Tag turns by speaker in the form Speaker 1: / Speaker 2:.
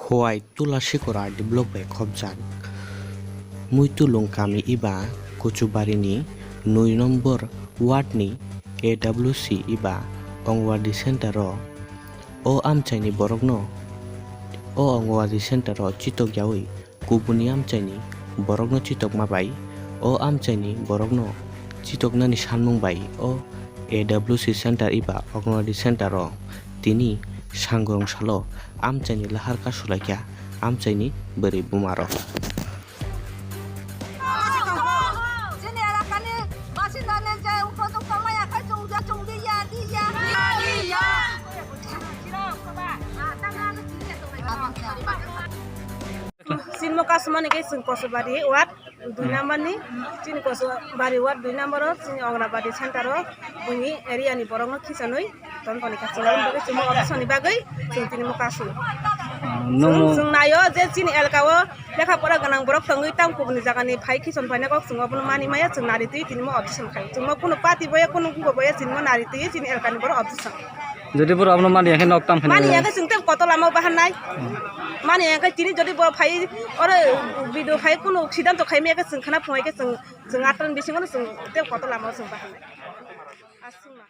Speaker 1: Huai tula sikora develop by khobjak muitulung kami iba Kochubari nui nombor ward ni AWC iba Ongwadi Center o amchaini borokno o Ongwadi Center chitok yawi kubuni amchaini borokno chitok mabai o amchaini borokno chitok nani sanmung bai o AWC Center iba Ongwadi Center tini sanggorong salo amchaini lahar kasulakya amchaini beri bumaro.
Speaker 2: Sinmo kasmani ke sin Kochubari ward 2 number ni sin Kochubari ward 2 number sin Ongwadi Center bunyi area ni borong khisanoi ton toni kasingan bagai cuma opsoni bagai sin tini mo kasu sung nayo je sin elkawo lekha pora ganang borok tangui tam kubni jagani phai khison phane kok sung obno mani maya sung nari tui tini mo option khai sung kuno pati boya kuno kubo boya sin mo nari tui sin elkani borok option
Speaker 3: যদি পুরো আপনার মানি এখন নকটাম খানে
Speaker 2: মানি একা সিংতে কত লামা বাহান নাই মানি একা চিনি যদি ব ফাই ওরে ভিডিও ফাই কোনো সিদ্ধান্ত খাইমে একা সিংখানা ফয়কে সিং আটন বিসিং তে কত লামা সিং বাহান নাই আসিং না